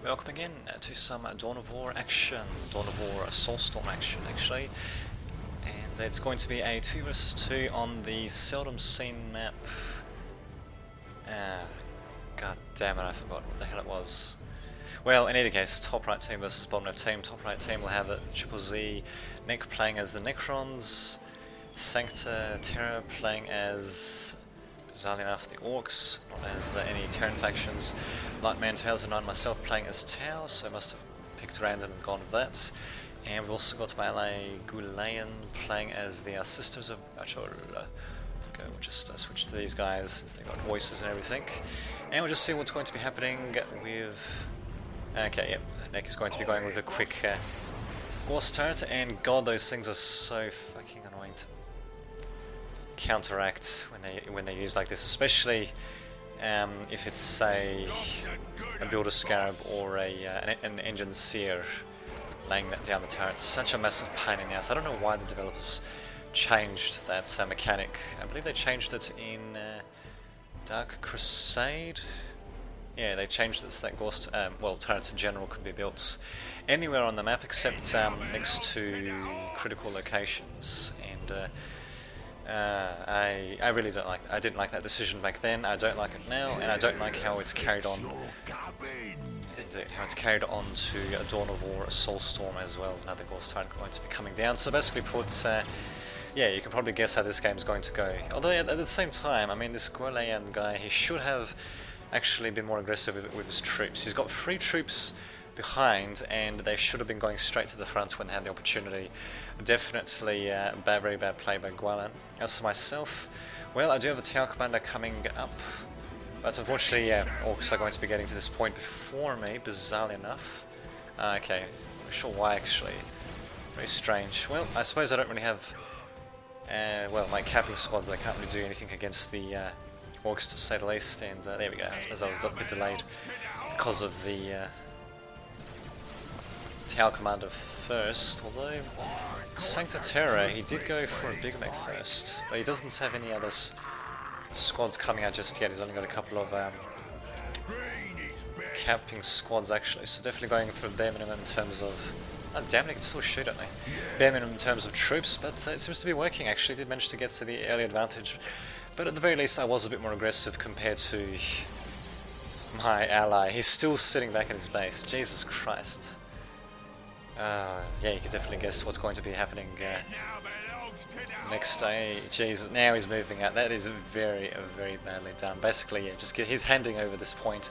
Welcome again to some Dawn of War action, Dawn of War Soulstorm action actually, and it's going to be a 2 versus 2 on the seldom seen map. God damn it, I forgot what the hell it was. Well, in either case, top right team versus bottom left team. Top right team will have a Triple Z Nick playing as the Necrons, Sancta Terra playing as, bizarrely enough, the Orcs, not as any Terran factions. Lightman 2009, myself playing as Tau, so I must have picked random and gone with that. And we've also got my ally Gulayan playing as the Sisters of Bachol. Okay, we'll just switch to these guys since they've got voices and everything. And we'll just see what's going to be happening with... Okay, yep, Nick is going to be going with a quick Ghost turret, and god, those things are so fucking annoying to counteract when they use like this, especially if it's say a builder scarab or an engine seer laying that down the turret. It's such a massive pain in the ass. I don't know why the developers changed that mechanic. I believe they changed it in Dark Crusade. Yeah, they changed it so that Ghost, well, turrets in general could be built anywhere on the map except next to critical locations, and I really don't like. I didn't like that decision back then. I don't like it now, and I don't like how it's carried on. Indeed, how it's carried on to a Dawn of War, a Soulstorm as well. Another Ghost turret going to be coming down. So basically, put yeah, you can probably guess how this game's going to go. Although at the same time, I mean, this Gualayan guy, he should have actually been more aggressive with his troops. He's got 3 troops behind, and they should have been going straight to the front when they had the opportunity. Definitely very bad play by Gualan. As for myself, well, I do have a Tau commander coming up, but unfortunately, yeah, Orcs are going to be getting to this point before me, bizarrely enough. Okay, not sure why actually. Very strange. Well, I suppose I don't really have, well, my capping squads, I can't really do anything against the Orcs to say the least, and there we go. I suppose I was a bit delayed because of the Tau commander first, although Sancta Terra, he did go for a Big Mech first, but he doesn't have any other squads coming out just yet. He's only got a couple of camping squads actually, so definitely going for bare minimum in terms of... Oh damn it, he can still shoot at me. Bare minimum in terms of troops, but it seems to be working actually. Did manage to get to the early advantage, but at the very least I was a bit more aggressive compared to my ally. He's still sitting back at his base, Jesus Christ. Yeah, you can definitely guess what's going to be happening next day. Jesus, now he's moving out. That is very badly done. Basically, yeah, just he's handing over this point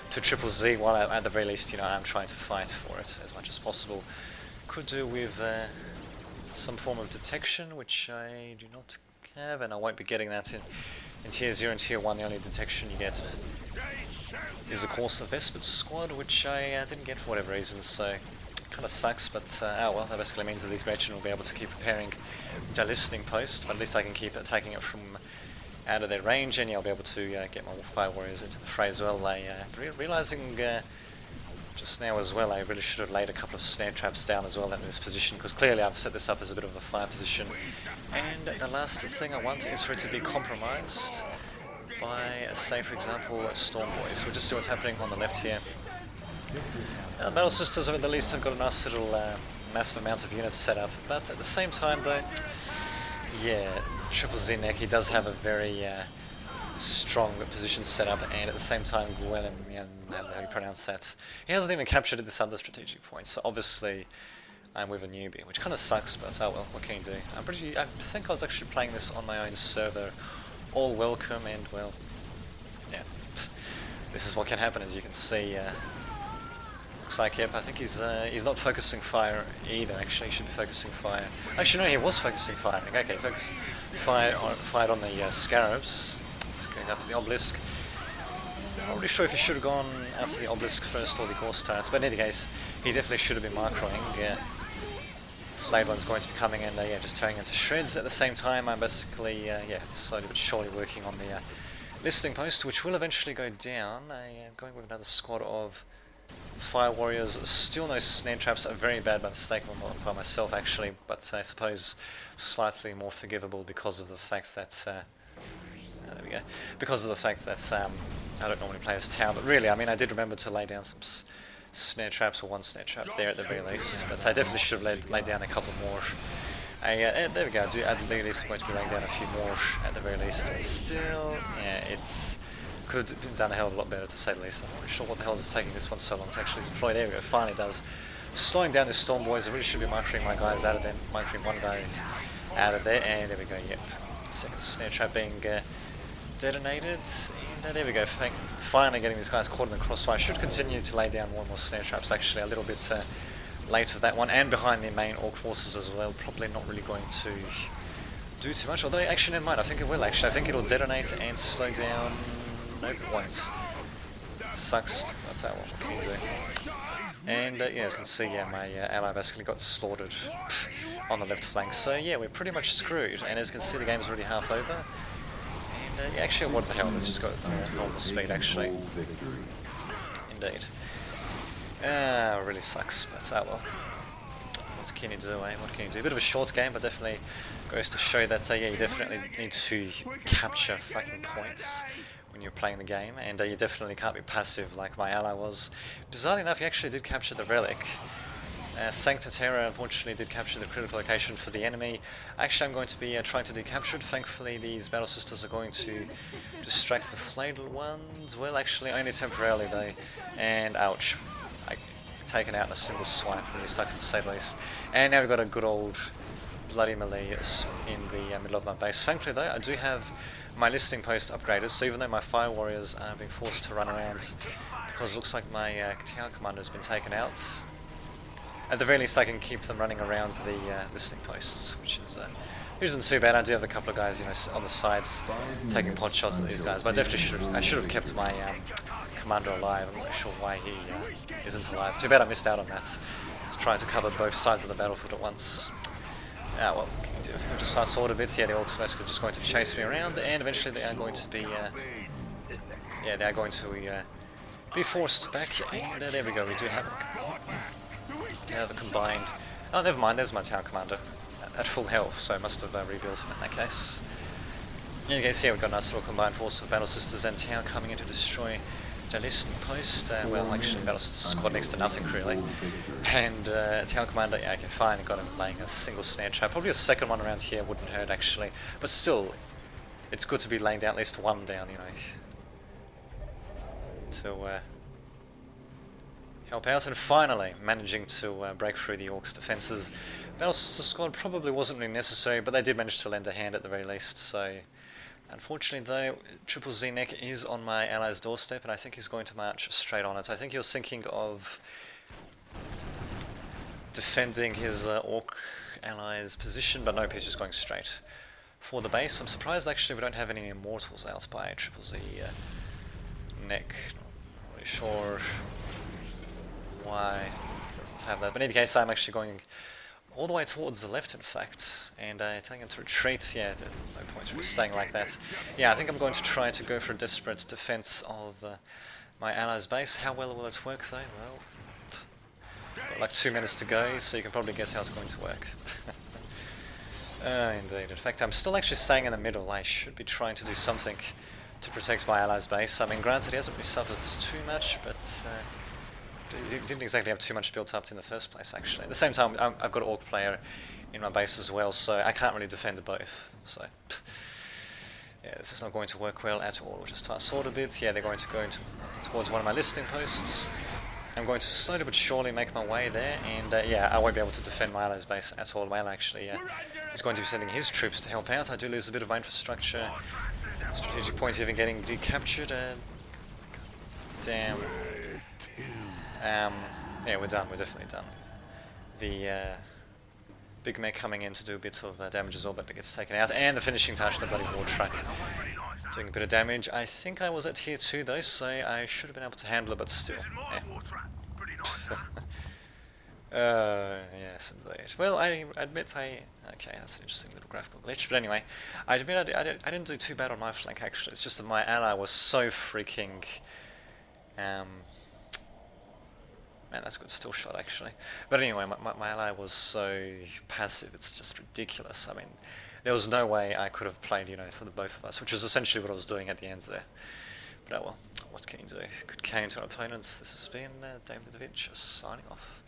to Triple Z, while at the very least, you know, I'm trying to fight for it as much as possible. Could do with some form of detection, which I do not have, and I won't be getting that in Tier 0 and Tier 1. The only detection you get is, of course, the Vespid squad, which I didn't get for whatever reason, so... kind of sucks, but oh well, that basically means that these Gretchen will be able to keep preparing their listening post, but at least I can keep attacking it from out of their range, and yeah, I'll be able to get my Fire Warriors into the fray as well. Realising just now as well, I really should have laid a couple of snare traps down as well in this position, because clearly I've set this up as a bit of a fire position, and the last thing I want is for it to be compromised by, say for example, Storm Boys. We'll just see what's happening on the left here. Battle Sisters at the least have got a nice little massive amount of units set up, but at the same time though, yeah, Triple Z Neck, he does have a very strong position set up, and at the same time Gwelem, how you pronounce that, he hasn't even captured this other strategic point, so obviously I'm with a newbie, which kind of sucks, but oh well, what can you do? I think I was actually playing this on my own server, all welcome, and well, yeah, this is what can happen, as you can see. Looks like, yep, I think he's not focusing fire either. Actually, he should be focusing fire. Actually, no, he was focusing fire. Okay, fired on the scarabs. He's going after the obelisk. Not really sure if he should have gone after the obelisk first or the Ghost turrets, but in any case, he definitely should have been macroing. Flayed One's going to be coming and yeah, just tearing him to shreds. At the same time, I'm basically yeah, slowly but surely working on the listening post, which will eventually go down. I am going with another squad of Fire Warriors. Still no snare traps, are very bad by mistake by myself actually, but I suppose slightly more forgivable because of the fact that there we go. Because of the fact that I don't normally play as Tau, but really, I mean, I did remember to lay down some snare traps, or one snare trap there at the very least, but I definitely should have laid down a couple more. There we go, at the very least I'm going to be laying down a few more at the very least, but still, yeah, it's could have been done a hell of a lot better, to say the least. I'm not really sure what the hell is taking this one so long to actually deploy. There we go, finally does. Slowing down this storm, boys. I really should be microing my guys out of there, microing one guy out of there, and there we go, yep. Second snare trap being detonated, and there we go, finally getting these guys caught in the crossfire. I should continue to lay down more and more snare traps, actually, a little bit late for that one, and behind the main orc forces as well. Probably not really going to do too much, although actually never mind, I think it will actually. I think it'll detonate and slow down. Nope, it won't. Sucks, that's what can you do. And yeah, as you can see, yeah, my ally basically got slaughtered on the left flank, so yeah, we're pretty much screwed, and as you can see the game's already half over. And yeah, actually, what the hell, let's just go normal speed actually. Indeed. Really sucks, but well. What can you do, eh? What can you do? A bit of a short game, but definitely goes to show that, yeah, you definitely need to capture fucking points when you're playing the game, and you definitely can't be passive like my ally was. Bizarrely enough, he actually did capture the relic. Sancta Terra unfortunately did capture the critical location for the enemy. Actually, I'm going to be trying to decapture it. Thankfully, these Battle Sisters are going to distract the flayed ones. Well, actually, only temporarily though. And ouch. Taken out in a single swipe, really sucks to say the least. And now we've got a good old bloody melee in the middle of my base. Thankfully though, I do have my listing post upgraded, so even though my fire warriors are being forced to run around because it looks like my town commander has been taken out, at the very least I can keep them running around the listing posts, which isn't too bad. I do have a couple of guys, you know, on the sides taking pot shots at these guys, but I definitely should have kept my commander alive. I'm not sure why he isn't alive. Too bad I missed out on that. He's trying to cover both sides of the battlefield at once. Well, what can you do? We'll just fast forward a bit. Yeah, the orcs are basically just going to chase me around, and eventually they are going to be, yeah, they are going to be forced back. And there we go. We do have a combined. Oh, never mind. There's my town commander at full health, so I must have rebuilt him in that case. Yeah, you can see we've got a nice little combined force of Battle Sisters and town coming in to destroy the listing post. Well, actually, Battle Sisters squad next to nothing really. And town commander, yeah, okay, fine, got him laying a single snare trap. Probably a second one around here wouldn't hurt actually, but still, it's good to be laying down at least one down, you know, to help out, and finally managing to break through the Orcs' defences. Battle Sister squad probably wasn't really necessary, but they did manage to lend a hand at the very least, so unfortunately though, Triple Z Neck is on my ally's doorstep, and I think he's going to march straight on it. I think he was thinking of defending his Orc ally's position, but nope, he's just going straight for the base. I'm surprised actually we don't have any Immortals out by Triple Z Neck. Not really sure why it doesn't have that, but in any case I'm actually going all the way towards the left in fact, and telling him to retreat. Yeah, no point in just staying like that. Yeah, I think I'm going to try to go for a desperate defense of my ally's base. How well will it work though? Well, got like 2 minutes to go, so you can probably guess how it's going to work. Indeed. In fact, I'm still actually staying in the middle. I should be trying to do something to protect my ally's base. I mean, granted, he hasn't really suffered too much, but he didn't exactly have too much built up in the first place, actually. At the same time, I've got an Orc player in my base as well, so I can't really defend both. So, yeah, this is not going to work well at all. We'll just fast forward a bit. Yeah, they're going to go towards one of my listing posts. I'm going to slowly but surely make my way there, and yeah, I won't be able to defend my ally's base at all. Well, actually, he's going to be sending his troops to help out. I do lose a bit of my infrastructure. Strategic point even getting decaptured. Damn. Yeah, we're done. We're definitely done. The big mech coming in to do a bit of damage as well, but it gets taken out. And the finishing touch, the bloody war truck, doing a bit of damage. I think I was at tier 2 though, so I should have been able to handle it, but still. Yeah. Yes, indeed. Well, I admit okay, that's an interesting little graphical glitch, but anyway, I admit I didn't do too bad on my flank actually. It's just that my ally was so freaking man, that's a good still shot actually. But anyway, my ally was so passive, it's just ridiculous. I mean, there was no way I could have played, you know, for the both of us, which is essentially what I was doing at the end there. But oh well. what can you do? Good game to our opponents. This has been David signing off.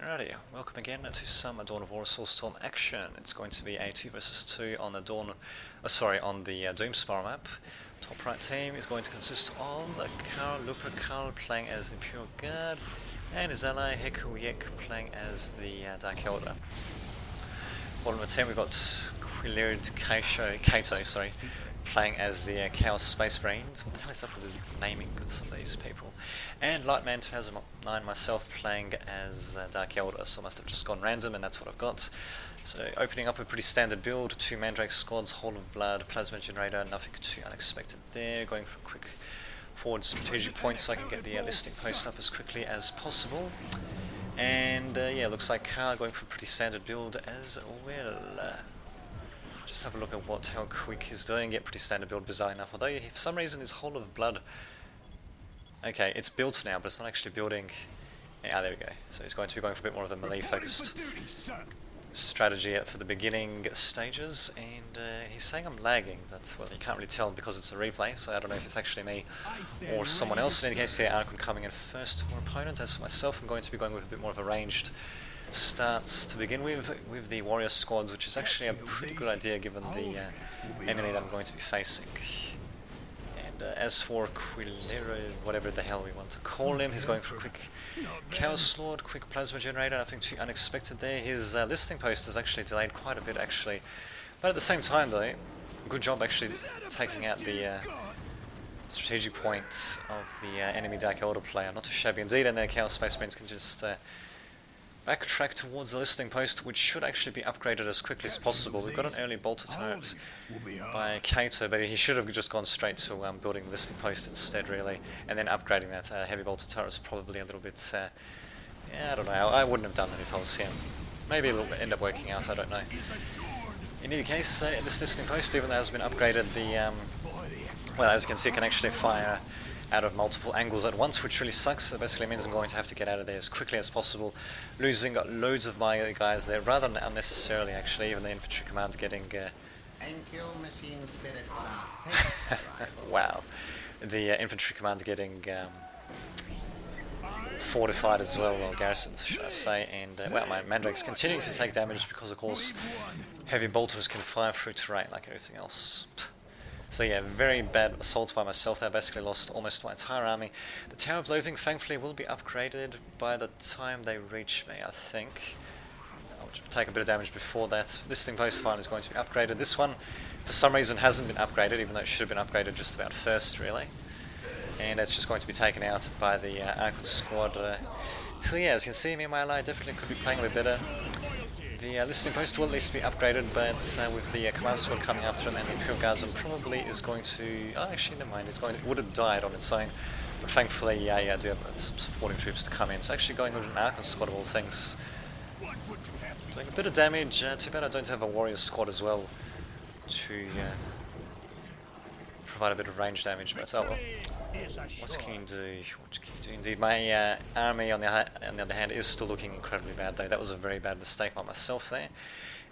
Alrighty, welcome again to some Dawn of War Soulstorm action. It's going to be a 2 versus 2 on the on the Doomspire map. Top right team is going to consist of Luper Karl playing as the Pure Guard, and his ally Hekuyek playing as the Dark Elder. Bottom of the team we've got Quillirid Kato, playing as the Chaos Space Marines. What the hell is up with the naming of some of these people? And Lightman 2009 myself playing as Dark Elder, so I must have just gone random and that's what I've got. So opening up a pretty standard build, 2 Mandrake squads, Hall of Blood, Plasma Generator, nothing too unexpected there. Going for a quick forward strategic point so I can get the listing post up as quickly as possible. And yeah, looks like Karl going for a pretty standard build as well. Just have a look at how quick he's doing. Yeah, pretty standard build, bizarre enough. Although for some reason his Hall of Blood, okay, it's built now, but it's not actually building. Yeah, there we go. So he's going to be going for a bit more of a melee focused strategy for the beginning stages, and he's saying I'm lagging, but well, you can't really tell because it's a replay, so I don't know if it's actually me or someone else. In any case, yeah, Archon coming in first for opponent. As for myself, I'm going to be going with a bit more of a ranged starts to begin with the warrior squads, which is actually a pretty good idea given the enemy that I'm going to be facing. And as for Quilero, whatever the hell we want to call him, he's going for a quick Chaos Lord, quick Plasma Generator, nothing too unexpected there. His listing post is actually delayed quite a bit actually, but at the same time though, good job actually taking out the strategic point of the enemy Dark Elder player. Not too shabby indeed, and their Chaos Space Marines can just backtrack towards the listing post, which should actually be upgraded as quickly as possible. We've got an early bolter turret by Kato, but he should have just gone straight to building the listing post instead, really, and then upgrading that heavy bolter turret is probably a little bit, yeah, I don't know, I wouldn't have done it if I was him. Maybe it'll end up working out, I don't know. In any case, this listing post, even though it has been upgraded, well, as you can see, it can actually fire out of multiple angles at once, which really sucks. That basically means I'm going to have to get out of there as quickly as possible, losing loads of my guys there, rather unnecessarily actually. Even the infantry command getting wow, the infantry command getting fortified as well, or garrisoned should I say, and well, my Mandrakes continuing to take damage because of course heavy bolters can fire through terrain like everything else. So yeah, very bad assault by myself there. Basically lost almost my entire army. The Tower of Loathing thankfully will be upgraded by the time they reach me, I think. I'll take a bit of damage before that. This thing post finally is going to be upgraded. This one for some reason hasn't been upgraded, even though it should have been upgraded just about first really. And it's just going to be taken out by the Archon squad. So yeah, as you can see, me and my ally definitely could be playing a bit better. The listing post will at least be upgraded, but with the command squad coming after him and the Imperial Guardsman probably is going to... Oh, actually, never mind, it would have died on its own. But thankfully, yeah, I do have some supporting troops to come in. So actually going with an Archon squad of all things. Doing a bit of damage. Too bad I don't have a warrior squad as well to provide a bit of range damage, but oh well. What can you do? What can you do indeed? My army on the other hand is still looking incredibly bad though. That was a very bad mistake by myself there.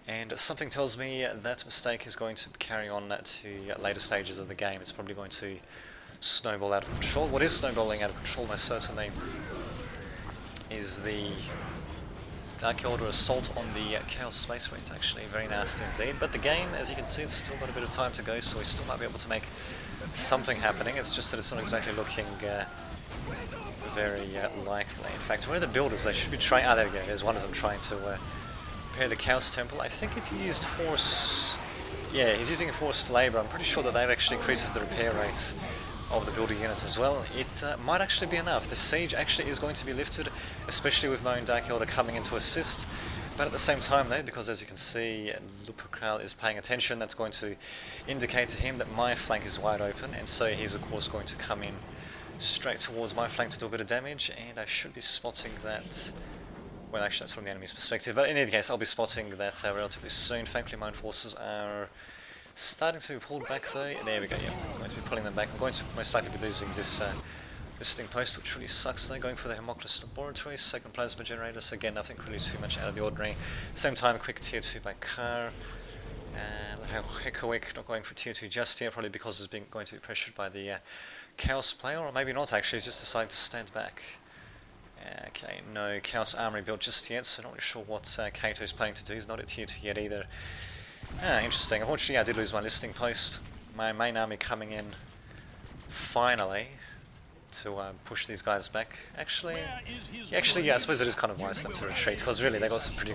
And something tells me that mistake is going to carry on to later stages of the game. It's probably going to snowball out of control. What is snowballing out of control most certainly is the Dark Elder assault on the Chaos Space Marines, actually. Very nasty indeed. But the game, as you can see, it's still got a bit of time to go, so we still might be able to make something happening. It's just that it's not exactly looking very likely. In fact, where are the builders? They should be trying... Ah, there we go. There's one of them trying to repair the Chaos Temple. I think if you used force... Yeah, he's using forced labour. I'm pretty sure that actually increases the repair rate of the builder unit as well. It might actually be enough. The siege actually is going to be lifted, especially with my own Dark Elder coming in to assist. But at the same time though, because as you can see, Lupercal is paying attention, that's going to indicate to him that my flank is wide open, and so he's of course going to come in straight towards my flank to do a bit of damage, and I should be spotting that... Well, actually that's from the enemy's perspective, but in any case I'll be spotting that relatively soon. Thankfully my own forces are starting to be pulled back though. There we go, yeah, I'm going to be pulling them back. I'm going to most likely be losing this listing post, which really sucks though. Going for the Hermoclus Laboratory, second Plasma Generator, so again nothing really too much out of the ordinary. Same time, quick tier 2 by car. Hekawik not going for tier 2 just yet, probably because he's going to be pressured by the Chaos player, or maybe not actually, he's just decided to stand back. Okay, no Chaos Armory built just yet, so not really sure what Kaito is planning to do. He's not at tier 2 yet either. Interesting. Unfortunately, I did lose my listing post. My main army coming in finally to push these guys back. Actually, yeah, I suppose it is kind of wise for them to retreat, because really they got some pretty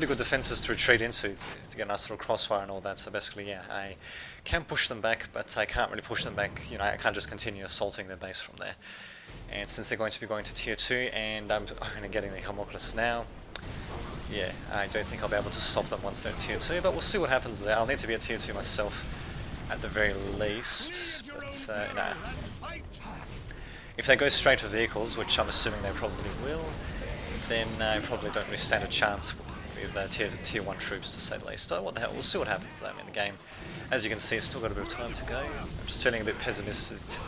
good defenses to retreat into to get a nice little crossfire and all that. So basically, yeah, I can push them back, but I can't really push them back. You know, I can't just continue assaulting their base from there. And since they're going to be going to tier 2, and I'm only getting the Homunculus now, yeah, I don't think I'll be able to stop them once they're at tier 2, but we'll see what happens there. I'll need to be at tier 2 myself at the very least, but no. If they go straight for vehicles, which I'm assuming they probably will, then I probably don't really stand a chance with tier 1 troops, to say the least. Oh, what the hell, we'll see what happens though in the game. As you can see, it's still got a bit of time to go. I'm just feeling a bit pessimistic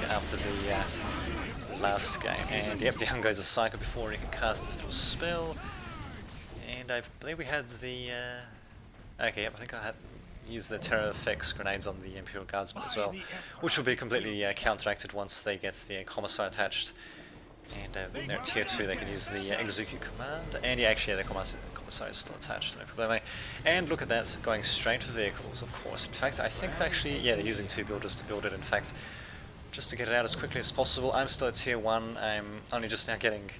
after the last game. And yep, down goes a Psycho before he can cast his little spell. And I believe we had the... okay, yep, I think I had used the Terror Effects grenades on the Imperial Guardsmen as well, which will be completely counteracted once they get the Commissar attached. And when they're at tier 2, they can use the Execute command. And yeah, actually, the Commissar is still attached, so no problem. And look at that, going straight for vehicles, of course. In fact, I think actually, yeah, they're using 2 builders to build it, in fact, just to get it out as quickly as possible. I'm still at tier 1. I'm only just now getting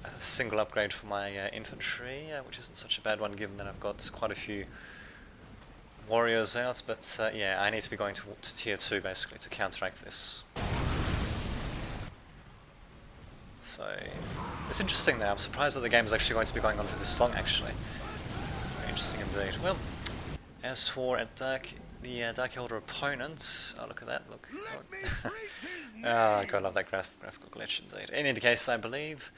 a single upgrade for my infantry, which isn't such a bad one, given that I've got quite a few warriors out. But yeah, I need to be going to tier 2, basically, to counteract this. So, it's interesting now. I'm surprised that the game is actually going to be going on for this long, actually. Very interesting indeed. Well, as for the Dark Elder opponents, oh look at that, look. Oh, God, I love that graphical glitch indeed. In any case, I believe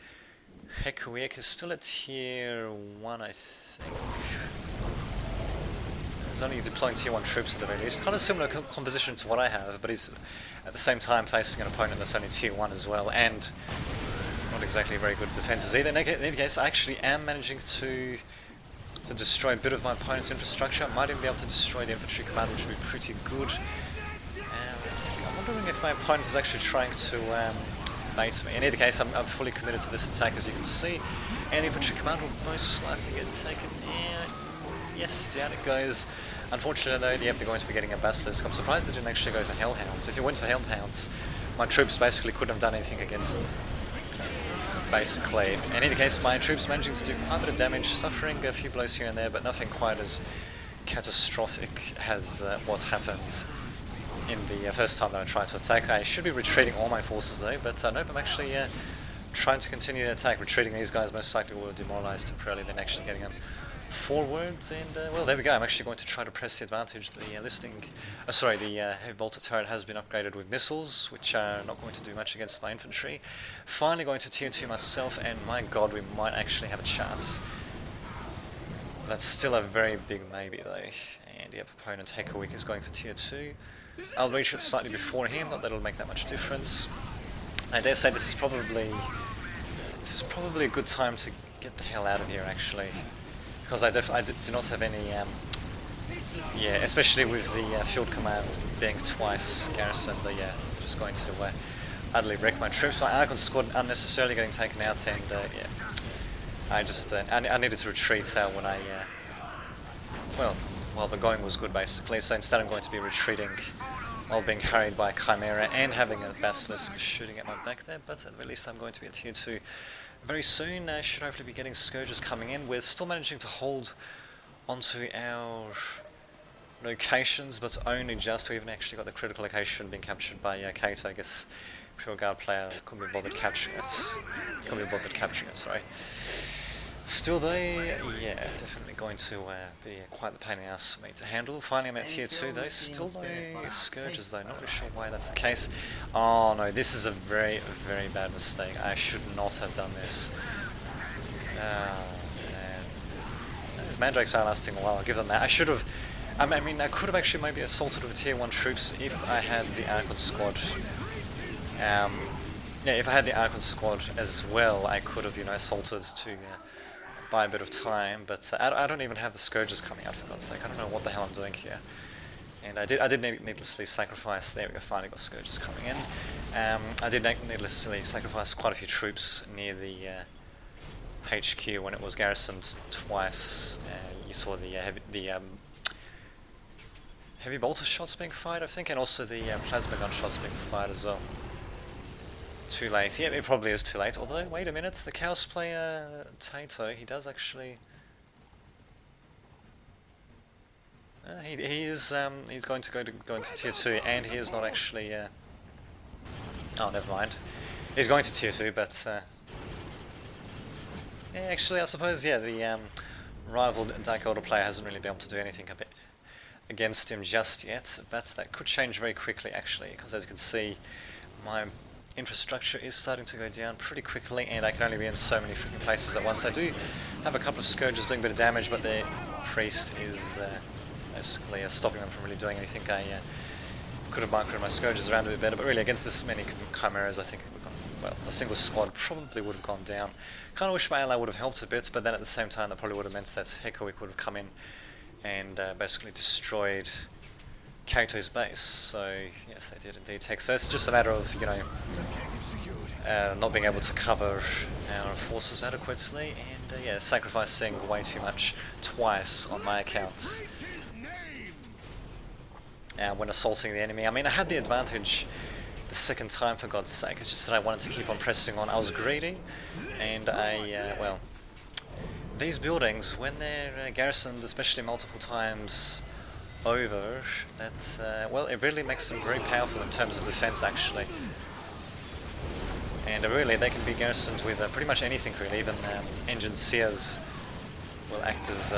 Hekuiek is still at tier 1, I think. He's only deploying tier 1 troops at the very least. Kind of similar composition to what I have, but he's at the same time facing an opponent that's only tier 1 as well, and not exactly very good defenses either. In any case, I actually am managing to destroy a bit of my opponent's infrastructure. I might even be able to destroy the infantry command, which would be pretty good. I'm wondering if my opponent is actually trying to bait me. In either case, I'm fully committed to this attack, as you can see. And the infantry command will most likely get taken. Yes, down it goes. Unfortunately though, yep, they're going to be getting a Basilisk. I'm surprised they didn't actually go for Hellhounds. If you went for Hellhounds, my troops basically couldn't have done anything against them. Basically. In any case, my troops managing to do quite a bit of damage, suffering a few blows here and there, but nothing quite as catastrophic as what happened in the first time that I tried to attack. I should be retreating all my forces though, but nope, I'm actually trying to continue the attack. Retreating these guys most likely will demoralize temporarily, then actually getting them forwards, and well, there we go. I'm actually going to try to press the advantage. The the heavy bolter turret has been upgraded with missiles, which are not going to do much against my infantry. Finally going to tier 2 myself, and my god, we might actually have a chance. That's still a very big maybe though. And yep, opponent Hekawik is going for tier 2. I'll reach it slightly before him, not that it'll make that much difference. I dare say this is probably a good time to get the hell out of here, actually. Because I do not have any, yeah, especially with the field command being twice garrisoned, yeah, I'm just going to utterly wreck my troops. My Archon squad unnecessarily getting taken out, and yeah, I needed to retreat when well, the going was good basically, so instead I'm going to be retreating while being harried by a Chimera and having a Basilisk shooting at my back there, but at least I'm going to be at tier 2. Very soon, should hopefully be getting Scourges coming in. We're still managing to hold onto our locations, but only just. We haven't actually got the critical location being captured by Kaito. I guess Pure Guard player couldn't be bothered capturing it. Sorry. Still though, yeah, definitely going to be quite the pain in the ass for me to handle. Finally I'm at tier 2 though, still no Scourges though, not really sure why that's the case. Oh no, this is a very, very bad mistake. I should not have done this. Oh man. These Mandrakes are lasting a while, I'll give them that. I should have, I mean I could have actually maybe assaulted with tier 1 troops if I had the Archon squad. Yeah, if I had the Archon squad as well, I could have, assaulted to buy a bit of time, but I don't even have the Scourges coming out, for God's sake. I don't know what the hell I'm doing here. And I did needlessly sacrifice, there we go, finally got Scourges coming in. I did needlessly sacrifice quite a few troops near the HQ when it was garrisoned twice. You saw the heavy bolter shots being fired, I think, and also the plasma gun shots being fired as well. Too late. Yeah, it probably is too late. Although, wait a minute, the Chaos player Tato, he does actually. He's going to go into tier 2, and he is not actually. Oh, never mind. He's going to tier 2, but yeah, actually, I suppose the rival Dark Elder player hasn't really been able to do anything a bit against him just yet. But that could change very quickly, actually, because as you can see, my infrastructure is starting to go down pretty quickly, and I can only be in so many freaking places at once. I do have a couple of Scourges doing a bit of damage, but the priest is basically stopping them from really doing anything. I could have microed my Scourges around a bit better, but really against this many Chimeras, I think a single squad probably would have gone down. Kind of wish my ally would have helped a bit, but then at the same time that probably would have meant that Hekawik would have come in and basically destroyed Kato's base. So yes, they did indeed take first. Just a matter of, you know, not being able to cover our forces adequately, and yeah, sacrificing way too much twice on my account when assaulting the enemy. I mean, I had the advantage the second time, for God's sake. It's just that I wanted to keep on pressing on. I was greedy, and well, these buildings, when they're garrisoned, especially multiple times over, that well, it really makes them very powerful in terms of defense, actually. And really, they can be garrisoned with pretty much anything, really. Even engine seers will act as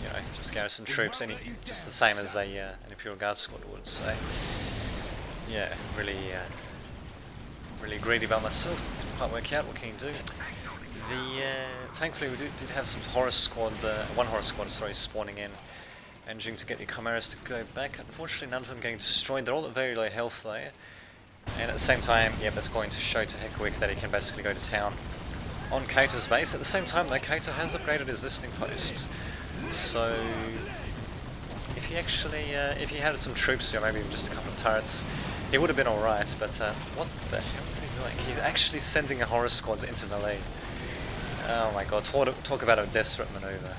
you know, just garrison troops, just the same as an Imperial Guard squad would. So yeah, really greedy about myself. Didn't quite work out. What can you do? Thankfully, we did have some horror squad, one horror squad, sorry, spawning in, managing to get the Chimeras to go back. Unfortunately, none of them getting destroyed. They're all at very low health though, and at the same time, yeah, that's going to show to Hekawik that he can basically go to town on Kato's base. At the same time, though, Kato has upgraded his listening post, so if he actually, if he had some troops or maybe even just a couple of turrets, he would have been all right. But what the hell is he doing? He's actually sending a horror squads into melee. Oh my god, talk about a desperate maneuver.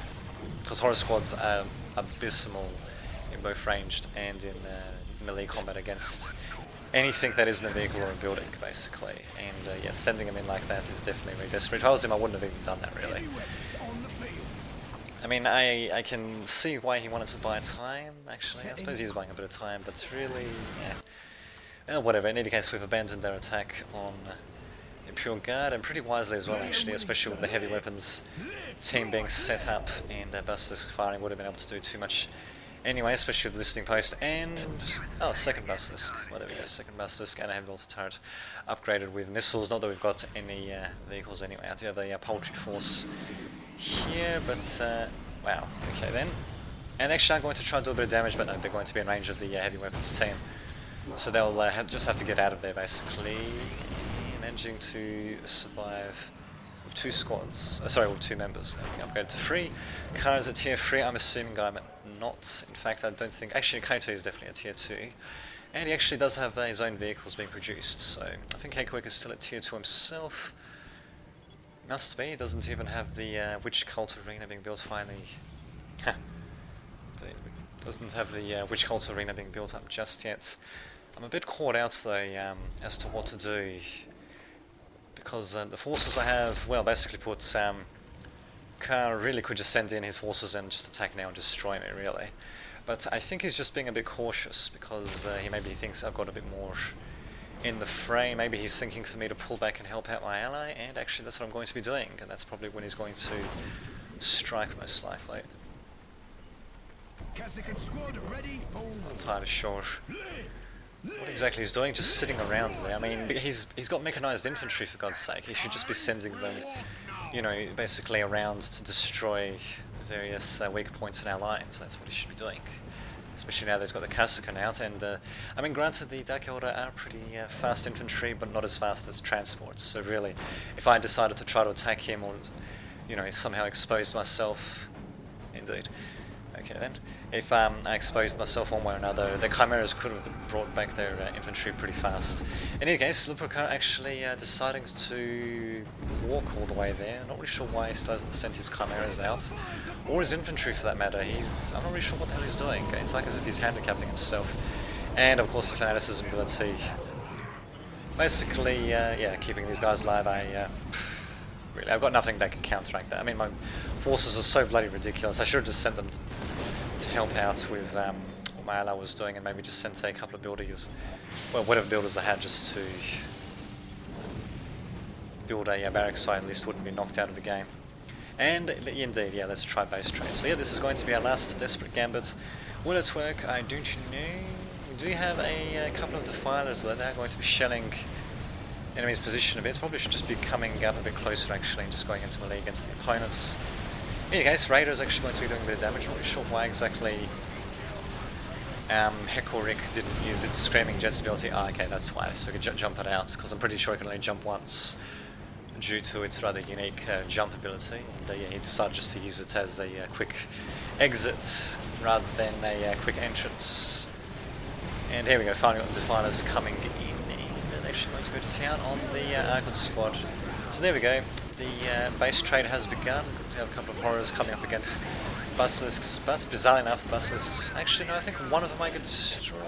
Because horror squads are abysmal in both ranged and in melee combat against anything that isn't a vehicle or a building, basically. And yeah, sending them in like that is definitely very desperate. If I was him, I wouldn't have even done that, really. I mean, I can see why he wanted to buy time, actually. I suppose he's buying a bit of time, but it's really, yeah. Well, whatever. In any case, we've abandoned their attack on Imperial Guard, and pretty wisely as well, actually, especially with the heavy weapons team being set up, and Basilisk firing would have been able to do too much anyway, especially with the listening post, and oh, second Basilisk, well there we go, second Basilisk, and a heavy bolter turret upgraded with missiles. Not that we've got any vehicles anyway. I do have a poultry force here, but wow, okay then. And actually I'm going to try and do a bit of damage, but no, they're going to be in range of the heavy weapons team, so they'll just have to get out of there, basically. Managing to survive with two squads, sorry, with two members. Now being upgraded to 3. Kara's at tier 3, I'm assuming I'm not. In fact, I don't think, actually Kaito is definitely at tier 2. And he actually does have his own vehicles being produced, so I think Hekawik is still at tier 2 himself. Must be, he doesn't even have the Witch Cult Arena being built finally. Doesn't have the Witch Cult Arena being built up just yet. I'm a bit caught out though as to what to do. Because the forces I have, well, basically put Kar really could just send in his forces and just attack now and destroy me, really. But I think he's just being a bit cautious because he maybe thinks I've got a bit more in the fray. Maybe he's thinking for me to pull back and help out my ally, and actually that's what I'm going to be doing, and that's probably when he's going to strike, most likely. Not entirely sure what exactly he's doing, just sitting around there. I mean, he's got mechanized infantry, for God's sake. He should just be sending them, you know, basically around to destroy various weak points in our lines. That's what he should be doing. especially now that he's got the Kasukun out. And I mean, granted, the Dark Order are pretty fast infantry, but not as fast as transports. So really, if I decided to try to attack him, or somehow exposed myself, indeed. Okay then. If I exposed myself one way or another, the Chimeras could have brought back their infantry pretty fast. In any case, Lupercar actually deciding to walk all the way there. Not really sure why he still hasn't sent his Chimeras out, or his infantry for that matter. I'm not really sure what the hell he's doing. It's like as if he's handicapping himself. And of course the fanaticism ability. Basically, yeah, keeping these guys alive. Really, I've got nothing that can counteract that. I mean, my forces are so bloody ridiculous. I should have just sent them to help out with what my ally was doing, and maybe just sent a couple of builders, well, whatever builders I had, just to build a barracks so I at least wouldn't be knocked out of the game. And indeed, yeah, let's try base trade. So yeah, this is going to be our last desperate gambit. Will it work? I don't know. We do have a couple of defilers that are going to be shelling enemy's position a bit. Probably should just be coming up a bit closer actually and just going into melee against the opponents. In any case, Raider is actually going to be doing a bit of damage. I'm not really sure why exactly Hekorik didn't use its Screaming Jet's ability. Ah, okay, that's why. So it could jump it out, because I'm pretty sure it can only jump once due to its rather unique jump ability. And yeah, he decided just to use it as a quick exit rather than a quick entrance. And here we go, finally got the Defilers coming in. And they're actually going to go to town on the Archon squad. So there we go. The base trade has begun. Good to have a couple of horrors coming up against Basilisks, but bizarrely enough, the Basilisks, actually no, I think one of them might get destroyed.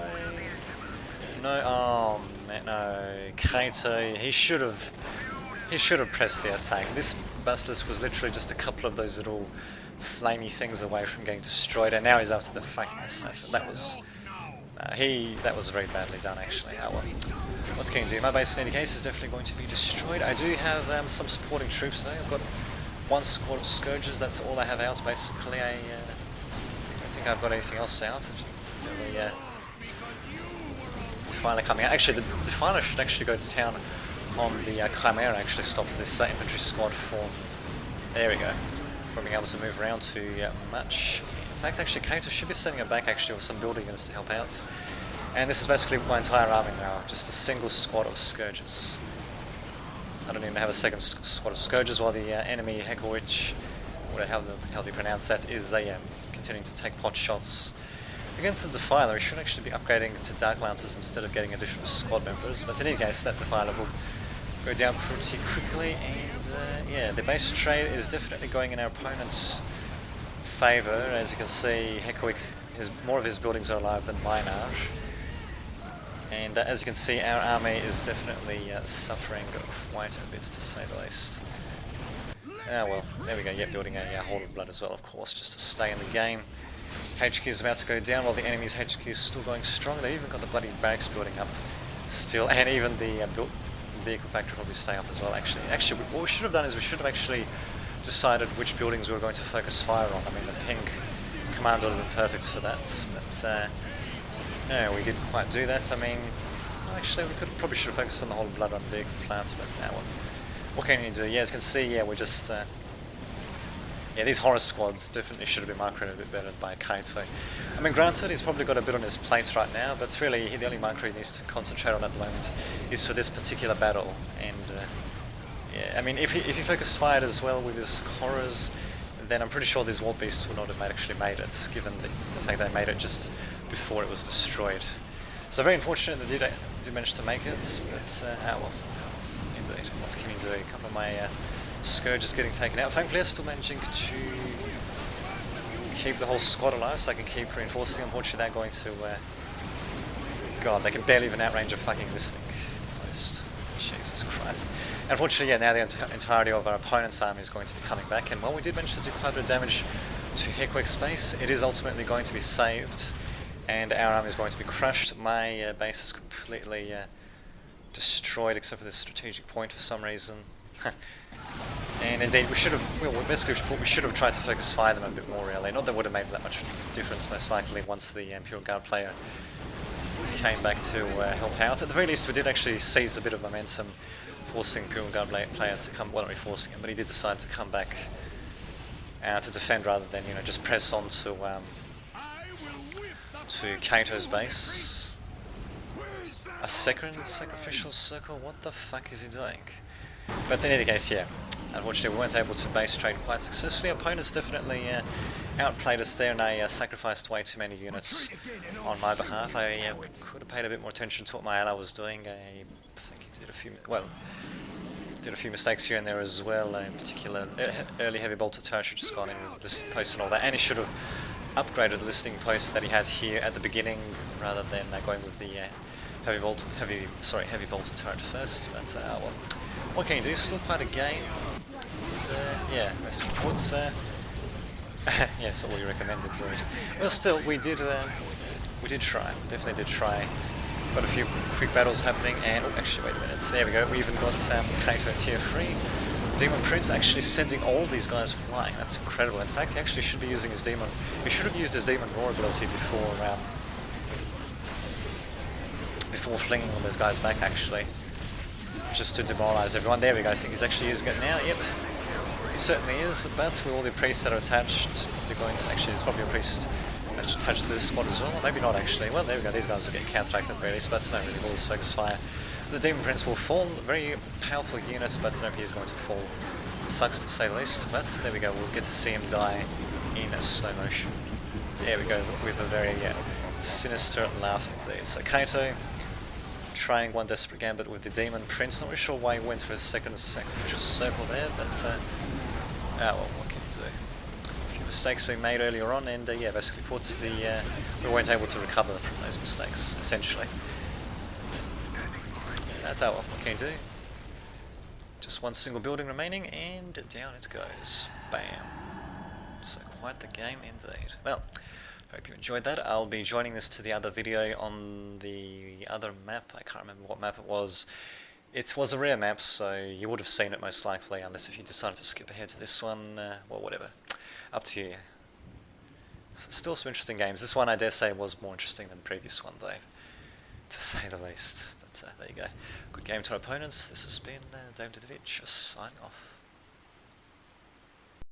No, oh man, no, Kaito, he should have pressed the attack. This Basilisk was literally just a couple of those little flamey things away from getting destroyed, and now he's after the fucking assassin. That was very badly done actually. Oh well. What can you do? My base in any case is definitely going to be destroyed. I do have some supporting troops though. I've got one squad of Scourges, that's all I have out basically. I don't think I've got anything else out. The Defiler coming out. Actually, the Defiler should actually go to town on the Chimera, actually stop this infantry squad from... There we go. From being able to move around too much. In fact, actually, Kaito should be sending it back actually with some building units to help out. And this is basically my entire army now, just a single squad of Scourges. I don't even have a second squad of Scourges, while the enemy Hekowich, or how do you pronounce that, is continuing to take pot shots against the Defiler. He should actually be upgrading to Dark Lancers instead of getting additional squad members, but in any case, that Defiler will go down pretty quickly, and yeah, the base trade is definitely going in our opponent's favour. As you can see, Hekowich, more of his buildings are alive than mine are. And as you can see, our army is definitely suffering quite a bit, to say the least. Ah well, there we go, yeah, building a Horde of Blood as well, of course, just to stay in the game. HQ is about to go down while the enemy's HQ is still going strong. They've even got the bloody barracks building up still, and even the vehicle factory will probably stay up as well, actually. Actually, what we should have done is we should have actually decided which buildings we were going to focus fire on. I mean, the pink command would have been perfect for that, but no, we didn't quite do that. I mean, actually, we probably should have focused on the whole blood on vehicle plants, but what can you do? Yeah, as you can see, yeah, we're just... yeah, these horror squads definitely should have been microed a bit better by Kaito. I mean, granted, he's probably got a bit on his plate right now, but really, the only micro he needs to concentrate on at the moment is for this particular battle. And, yeah, I mean, if he focused fire as well with his horrors, then I'm pretty sure these War Beasts would not have actually made it, given the fact they made it just before it was destroyed. So very unfortunate that they did manage to make it, but well, indeed, what can you do? A couple of my Scourges getting taken out. Thankfully I'm still managing to keep the whole squad alive so I can keep reinforcing. Unfortunately they're going to... God, they can barely even outrange a fucking this thing post. Jesus Christ. Unfortunately, yeah, now the entirety of our opponent's army is going to be coming back, and while we did manage to do quite a bit of damage to Hekowich's base, it is ultimately going to be saved. And our army is going to be crushed. My base is completely destroyed, except for this strategic point for some reason. And indeed, we should have. Well, basically, we should have tried to focus fire them a bit more. Really, not that would have made that much difference. Most likely, once the Imperial Guard player came back to help out. At the very least, we did actually seize a bit of momentum, forcing Imperial Guard player to come. Well, not really forcing him, but he did decide to come back to defend rather than just press on to to Kato's base. A second sacrificial circle? What the fuck is he doing? But in any case, yeah. Unfortunately, we weren't able to base trade quite successfully. Opponents definitely outplayed us there, and I sacrificed way too many units on my behalf. I could have paid a bit more attention to what my ally was doing. I think he did a few mistakes here and there as well. In particular, early heavy bolter turret should just gone in with listing post and all that, and he should have upgraded the listing post that he had here at the beginning rather than going with the heavy bolter turret first. But well, what can you do? Still quite a game. Yeah, most supports. Yeah, so what you recommended. Well, still, we did try. We definitely did try. Got a few quick battles happening, and oh, actually, wait a minute. There we go. We even got Kato at tier 3. Demon Prince actually sending all these guys flying. That's incredible. In fact, he actually should be using his demon. He should have used his demon roar ability before flinging all those guys back. Actually, just to demoralize everyone. There we go. I think he's actually using it now. Yep, he certainly is. But with all the priests that are attached, they're going to actually. There's probably a priest attached to this squad as well. Maybe not actually. Well, there we go. These guys will get counteracted really, but that's not really all this focus fire. The Demon Prince will fall. Very powerful unit, but no, he is going to fall. Sucks to say the least, but there we go. We'll get to see him die in slow motion. There we go, with a very sinister laugh indeed. So Kato trying one desperate gambit with the Demon Prince. Not really sure why he went for a second sacrificial circle there, but well, what can you do? A few mistakes being made earlier on, and yeah, basically we weren't able to recover from those mistakes, essentially. That's what can you do? Just one single building remaining, and down it goes. Bam. So quite the game indeed. Well, hope you enjoyed that. I'll be joining this to the other video on the other map. I can't remember what map it was. It was a rare map, so you would have seen it most likely, unless if you decided to skip ahead to this one. Well, whatever. Up to you. So still some interesting games. This one, I dare say, was more interesting than the previous one, though, to say the least. But there you go. Good game to our opponents. This has been Dave Didovich, sign off.